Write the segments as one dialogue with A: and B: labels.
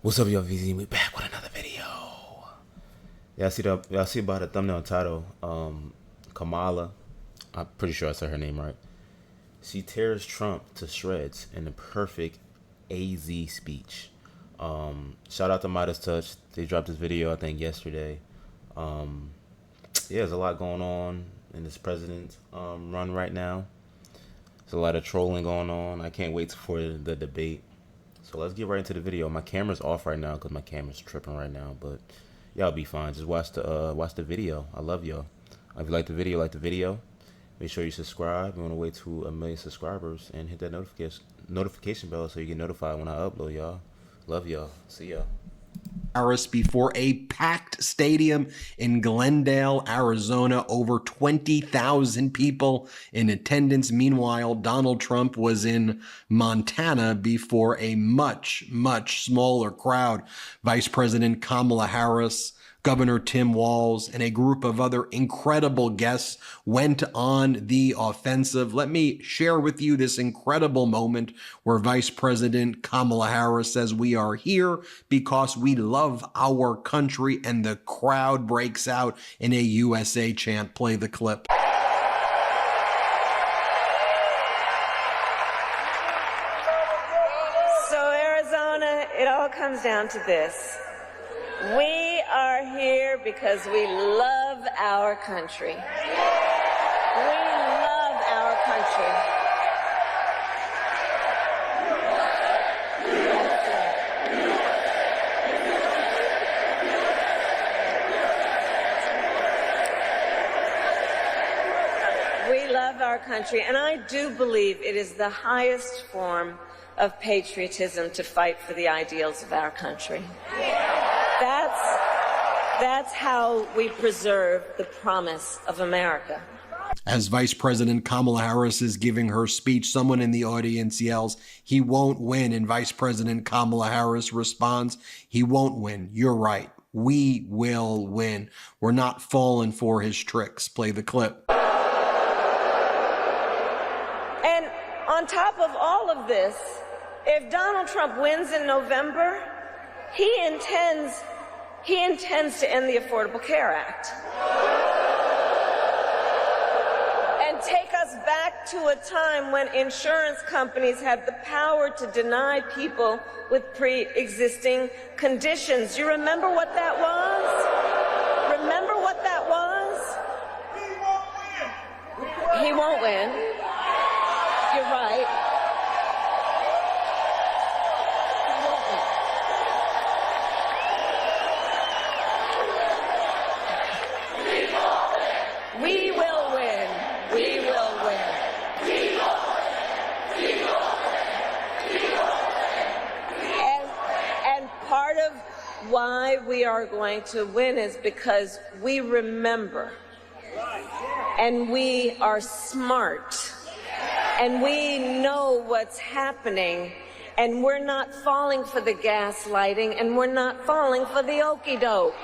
A: What's up, y'all? VZ, we back with another video. Y'all see by the thumbnail title, Kamala, I'm pretty sure I said her name right. She tears Trump to shreds in the perfect AZ speech. Shout out to Midas Touch. They dropped this video, I think, yesterday. Yeah, there's a lot going on in this president's run right now. There's a lot of trolling going on. I can't wait for the debate. So let's get right into the video. My camera's off right now because my camera's tripping right now, but y'all be fine. Just watch the video. I love y'all. If you like the video, make sure you subscribe. We want to wait to 1 million subscribers and hit that notification bell so you get notified when I upload, y'all. Love y'all. See y'all.
B: Harris before a packed stadium in Glendale, Arizona, over 20,000 people in attendance. Meanwhile, Donald Trump was in Montana before a much smaller crowd. Vice President Kamala Harris, Governor Tim Walz, and a group of other incredible guests went on the offensive. Let me share with you this incredible moment where Vice President Kamala Harris says, "We are here because we love our country," and the crowd breaks out in a USA chant. Play the clip.
C: So Arizona, it all comes down to this. We are here because we love our country. We love our country. We love our country, and I do believe it is the highest form of patriotism to fight for the ideals of our country. That's how we preserve the promise of America.
B: As Vice President Kamala Harris is giving her speech, someone in the audience yells, "He won't win," and Vice President Kamala Harris responds, "He won't win. You're right. We will win. We're not falling for his tricks." Play the clip.
C: And on top of all of this, if Donald Trump wins in November, he intends to end the Affordable Care Act and take us back to a time when insurance companies had the power to deny people with pre-existing conditions. You remember what that was? Remember what that was? He won't win. You're right. We will win. We will win. And part of why we are going to win is because we remember, and we are smart, and we know what's happening, and we're not falling for the gaslighting, and we're not falling for the okey-doke.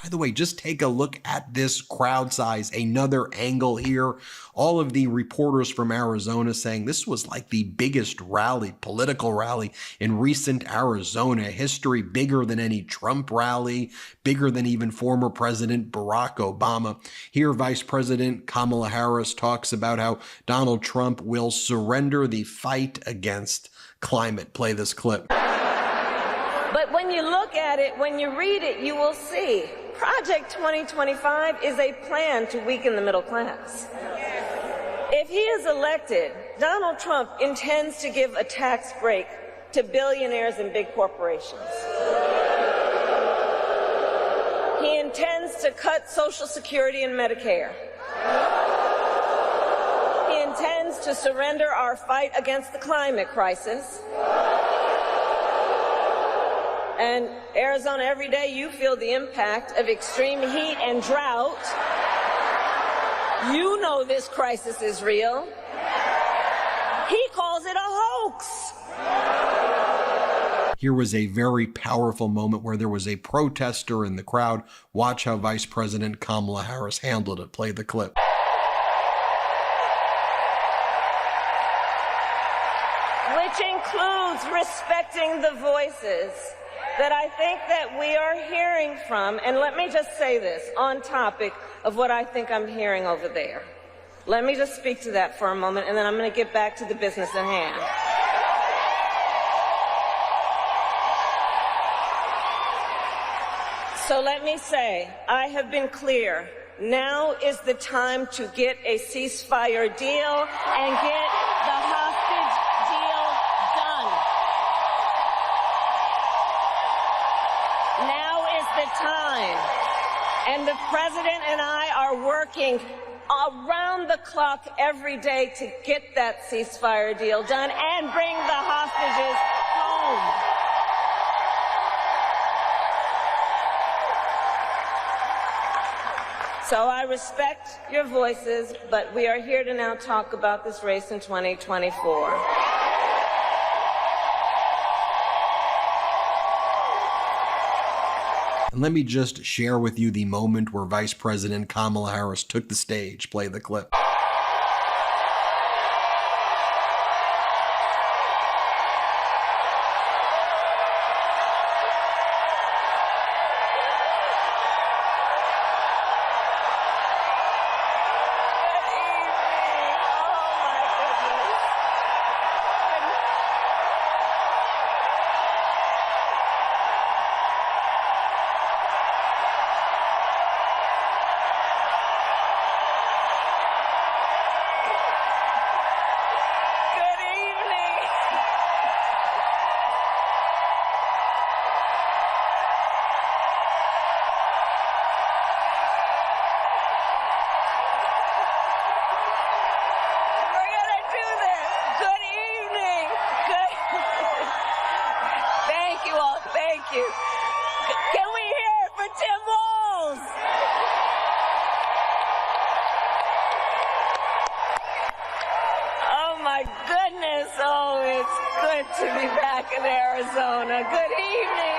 B: By the way, just take a look at this crowd size. Another angle here. All of the reporters from Arizona saying this was like the biggest rally, political rally in recent Arizona history, bigger than any Trump rally, bigger than even former President Barack Obama. Here, Vice President Kamala Harris talks about how Donald Trump will surrender the fight against climate. Play this clip.
C: But when you look at it, when you read it, you will see Project 2025 is a plan to weaken the middle class. If he is elected, Donald Trump intends to give a tax break to billionaires and big corporations. He intends to cut Social Security and Medicare. He intends to surrender our fight against the climate crisis. And Arizona, every day you feel the impact of extreme heat and drought. You know this crisis is real. He calls it a hoax.
B: Here was a very powerful moment where there was a protester in the crowd. Watch how Vice President Kamala Harris handled it. Play the clip.
C: Which includes includes respecting the voices that I think that we are hearing from. And let me just say this on topic of what I think I'm hearing over there. Let me just speak to that for a moment, and then I'm going to get back to the business at hand. So let me say, I have been clear. Now is the time to get a ceasefire deal and get the hostage deal done. Now is the time. And the president and I are working around the clock every day to get that ceasefire deal done and bring the hostages home. So I respect your voices, but we are here to now talk about this race in 2024.
B: And let me just share with you the moment where Vice President Kamala Harris took the stage. Play the clip.
C: Can we hear it for Tim Walz? Oh my goodness, oh, it's good to be back in Arizona. Good evening,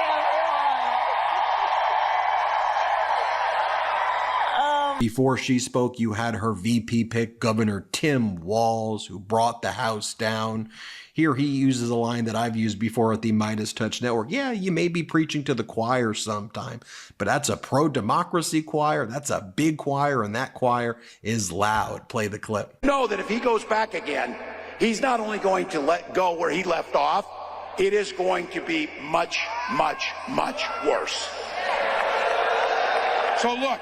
C: everyone.
B: Before she spoke, you had her VP pick, Governor Tim Walz, who brought the House down. Here he uses a line that I've used before at the Midas Touch Network. Yeah, you may be preaching to the choir sometime, but that's a pro-democracy choir. That's a big choir, and that choir is loud. Play the clip.
D: Know that if he goes back again, he's not only going to let go where he left off, it is going to be much, much, much worse. So look,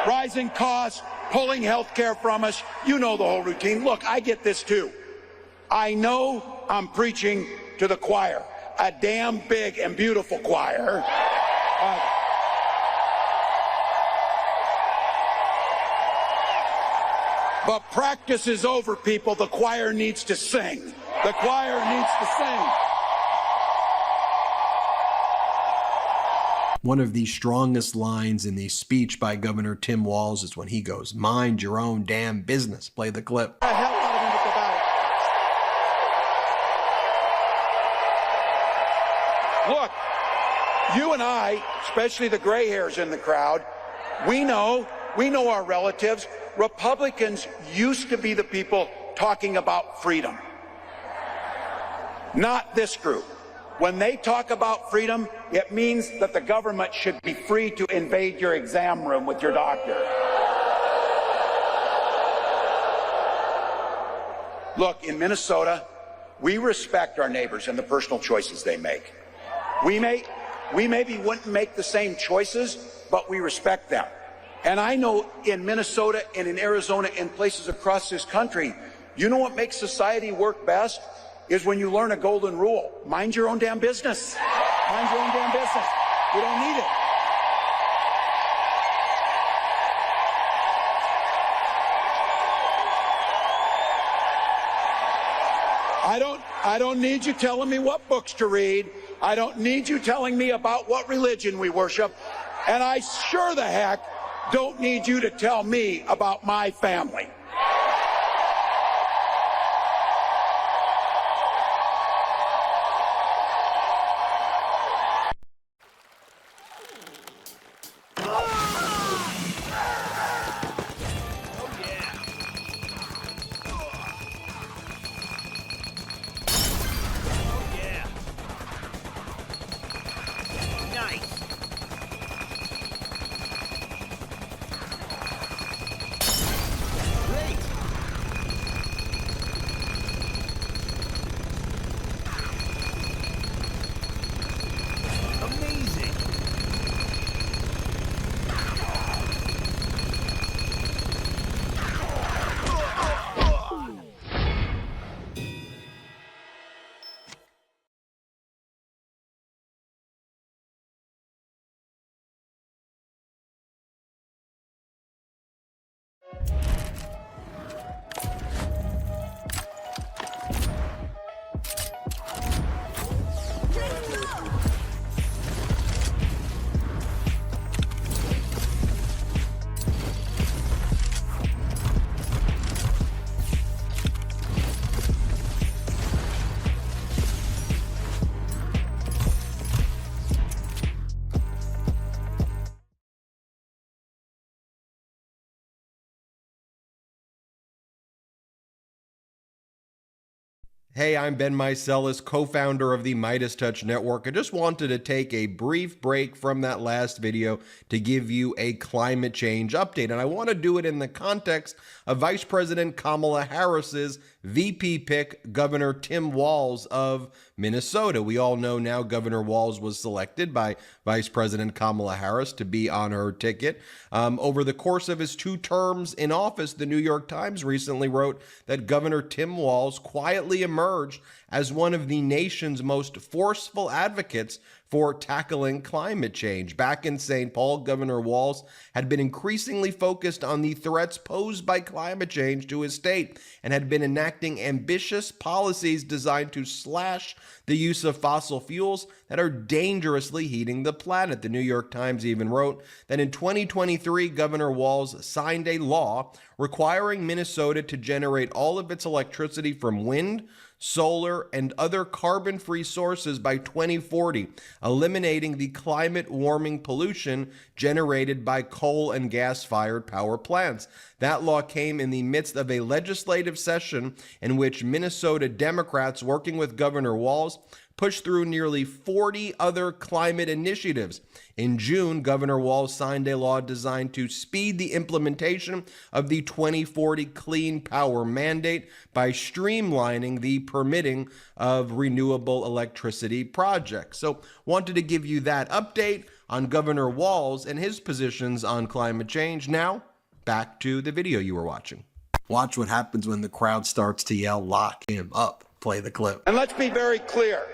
D: rising costs, pulling health care from us, you know the whole routine. Look, I get this too. I know I'm preaching to the choir, a damn big and beautiful choir. But practice is over, people. The choir needs to sing. The choir needs to sing.
B: One of the strongest lines in the speech by Governor Tim Walz is when he goes, "Mind your own damn business." Play the clip.
D: The hell out of him with the ballot. Look, you and I, especially the gray hairs in the crowd, we know our relatives. Republicans used to be the people talking about freedom. Not this group. When they talk about freedom, it means that the government should be free to invade your exam room with your doctor. Look, in Minnesota, we respect our neighbors and the personal choices they make. We maybe wouldn't make the same choices, but we respect them. And I know in Minnesota and in Arizona and places across this country, you know what makes society work best? Is when you learn a golden rule. Mind your own damn business. Mind your own damn business. You don't need it. I don't need you telling me what books to read. I don't need you telling me about what religion we worship. And I sure the heck don't need you to tell me about my family.
B: Hey, I'm Ben Meiselas, co-founder of the Midas Touch Network. I just wanted to take a brief break from that last video to give you a climate change update. And I want to do it in the context of Vice President Kamala Harris's VP pick, Governor Tim Walz of Minnesota. We all know now Governor Walz was selected by Vice President Kamala Harris to be on her ticket. Over the course of his 2 terms in office, the New York Times recently wrote that Governor Tim Walz quietly emerged as one of the nation's most forceful advocates for tackling climate change. Back in St. Paul, Governor Walz had been increasingly focused on the threats posed by climate change to his state and had been enacting ambitious policies designed to slash the use of fossil fuels that are dangerously heating the planet. The New York Times even wrote that in 2023, Governor Walz signed a law requiring Minnesota to generate all of its electricity from wind, solar, and other carbon-free sources by 2040, eliminating the climate-warming pollution generated by coal and gas-fired power plants. That law came in the midst of a legislative session in which Minnesota Democrats, working with Governor Walz, pushed through nearly 40 other climate initiatives. In June, Governor Walz signed a law designed to speed the implementation of the 2040 Clean Power Mandate by streamlining the permitting of renewable electricity projects. So, wanted to give you that update on Governor Walz and his positions on climate change. Now, back to the video you were watching. Watch what happens when the crowd starts to yell, "Lock him up." Play the clip.
D: And let's be very clear.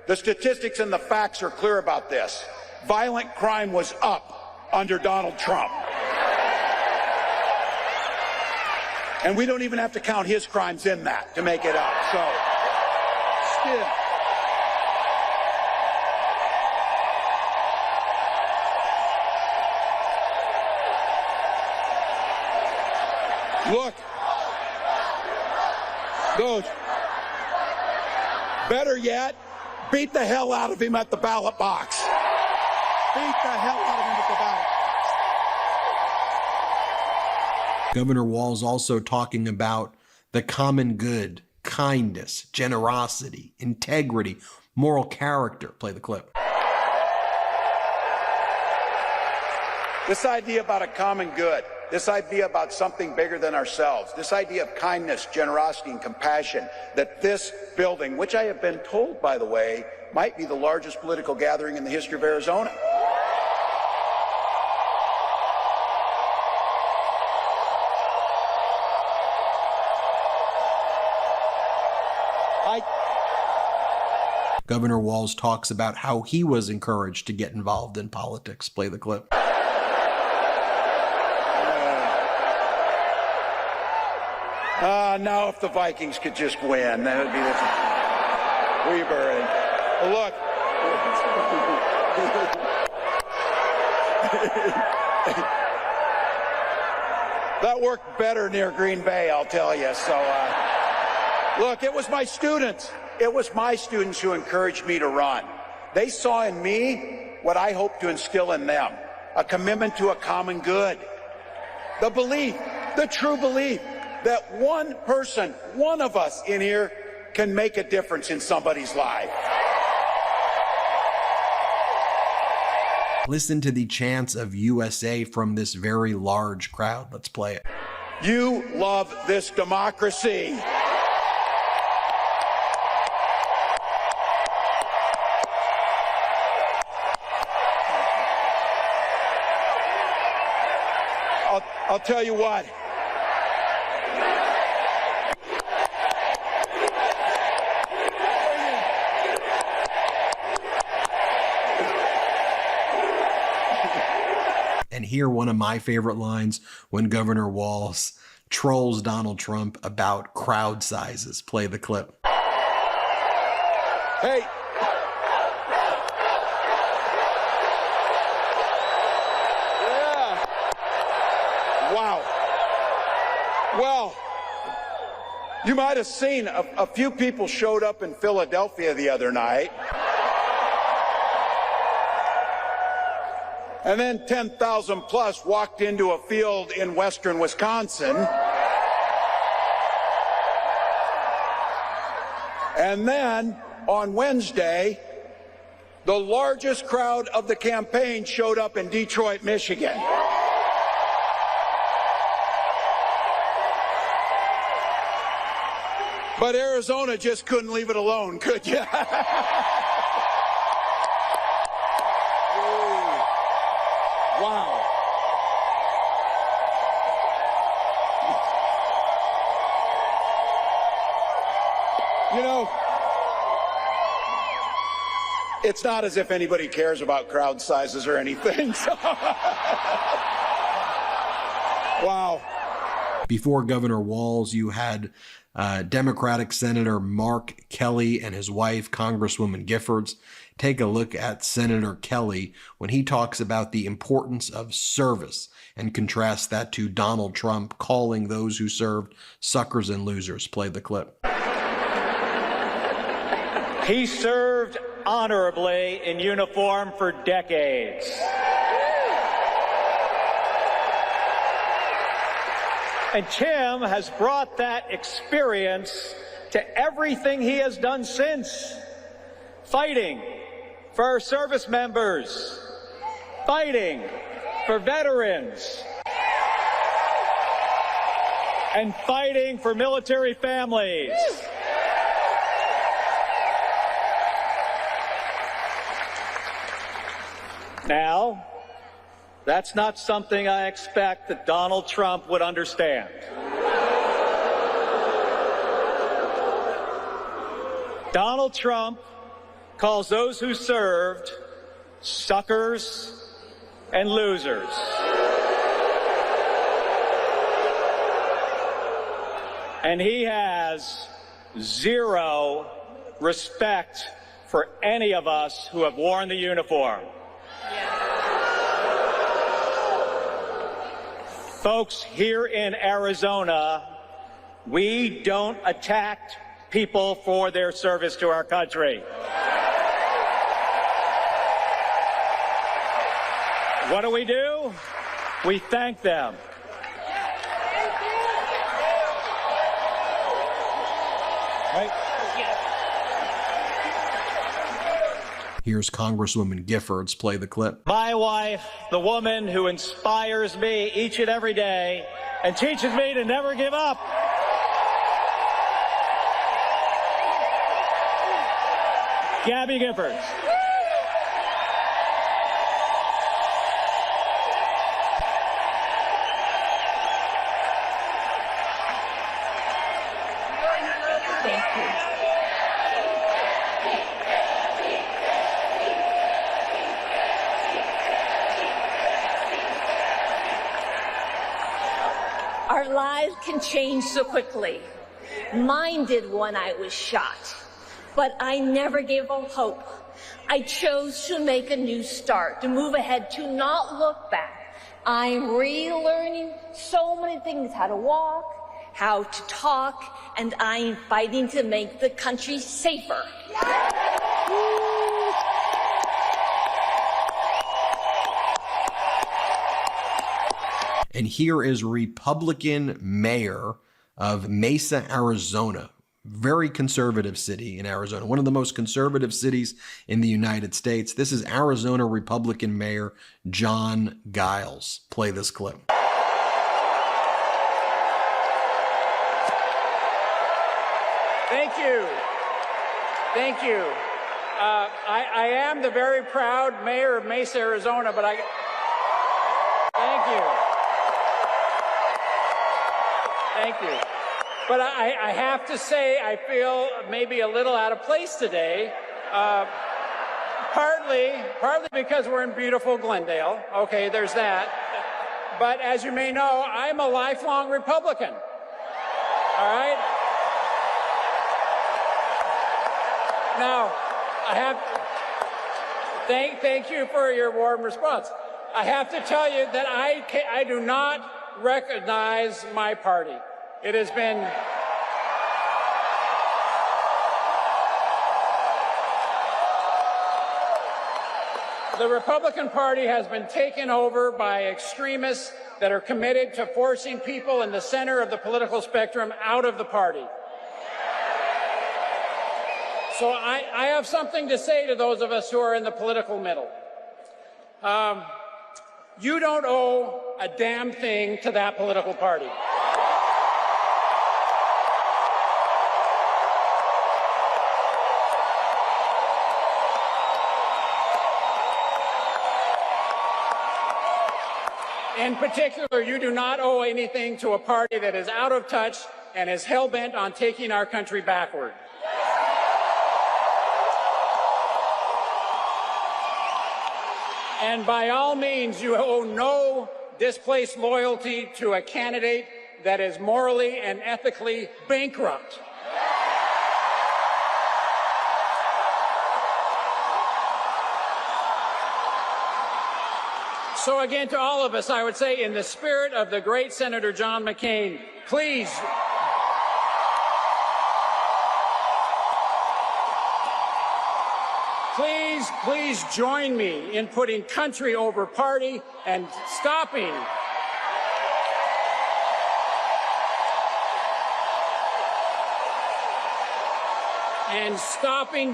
D: The statistics and the facts are clear about this. Violent crime was up under Donald Trump. And we don't even have to count his crimes in that to make it up. So, still. Look, those, better yet, beat the hell out of him at the ballot box. Beat the hell out of him at the ballot box.
B: Governor Walz also talking about the common good, kindness, generosity, integrity, moral character. Play the clip.
D: This idea about a common good, this idea about something bigger than ourselves, this idea of kindness, generosity, and compassion, that this building, which I have been told, by the way, might be the largest political gathering in the history of Arizona.
B: Governor Walz talks about how he was encouraged to get involved in politics. Play the clip.
D: Now if the Vikings could just win, that would be the Weber. Look. That worked better near Green Bay, I'll tell you. So, look, it was my students. It was my students who encouraged me to run. They saw in me what I hope to instill in them, a commitment to a common good. The belief, the true belief, that one person, one of us in here, can make a difference in somebody's life.
B: Listen to the chants of USA from this very large crowd. Let's play it.
D: You love this democracy. I'll tell you what.
B: And here, one of my favorite lines when Governor Walz trolls Donald Trump about crowd sizes. Play the clip.
D: Hey. Yeah. Wow. Well, you might have seen a few people showed up in Philadelphia the other night. And then 10,000 plus walked into a field in western Wisconsin. And then on Wednesday, the largest crowd of the campaign showed up in Detroit, Michigan. But Arizona just couldn't leave it alone, could you? Wow. You know, it's not as if anybody cares about crowd sizes or anything. So. Wow.
B: Before Governor Walz, you had Democratic Senator Mark Kelly and his wife, Congresswoman Giffords. Take a look at Senator Kelly when he talks about the importance of service and contrast that to Donald Trump calling those who served suckers and losers. Play the clip.
E: He served honorably in uniform for decades. And Tim has brought that experience to everything he has done since. Fighting for our service members, fighting for veterans, and fighting for military families. Now, that's not something I expect that Donald Trump would understand. Donald Trump calls those who served suckers and losers. And he has zero respect for any of us who have worn the uniform. Folks, here in Arizona, we don't attack people for their service to our country. What do? We thank them. Right?
B: Here's Congresswoman Giffords. Play the clip.
E: My wife, the woman who inspires me each and every day and teaches me to never give up. Gabby Giffords.
C: Thank you. Our lives can change so quickly. Mine did when I was shot. But I never gave up hope. I chose to make a new start, to move ahead, to not look back. I'm relearning so many things, how to walk, how to talk, and I'm fighting to make the country safer.
B: And here is Republican mayor of Mesa, Arizona. Very conservative city in Arizona, one of the most conservative cities in the United States. This is Arizona Republican Mayor John Giles. Play this clip.
F: Thank you. Thank you. I am the very proud mayor of Mesa, Arizona, but thank you. Thank you. But I have to say, I feel maybe a little out of place today, partly because we're in beautiful Glendale. Okay, there's that. But as you may know, I'm a lifelong Republican. All right? Now, thank you for your warm response. I have to tell you that I do not recognize my party. It has been the Republican Party has been taken over by extremists that are committed to forcing people in the center of the political spectrum out of the party. So I have something to say to those of us who are in the political middle. You don't owe a damn thing to that political party. In particular, you do not owe anything to a party that is out of touch and is hell-bent on taking our country backward. And by all means, you owe no displaced loyalty to a candidate that is morally and ethically bankrupt. So again, to all of us, I would say, in the spirit of the great Senator John McCain, please join me in putting country over party and stopping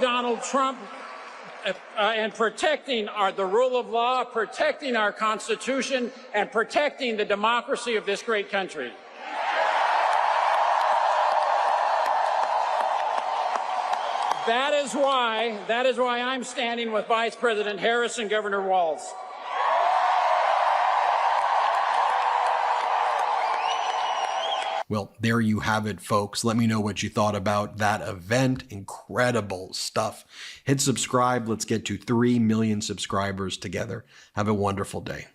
F: Donald Trump and protecting the rule of law, protecting our Constitution, and protecting the democracy of this great country. That is why I'm standing with Vice President Harris and Governor Walz.
B: Well, there you have it, folks. Let me know what you thought about that event. Incredible stuff. Hit subscribe. Let's get to 3 million subscribers together. Have a wonderful day.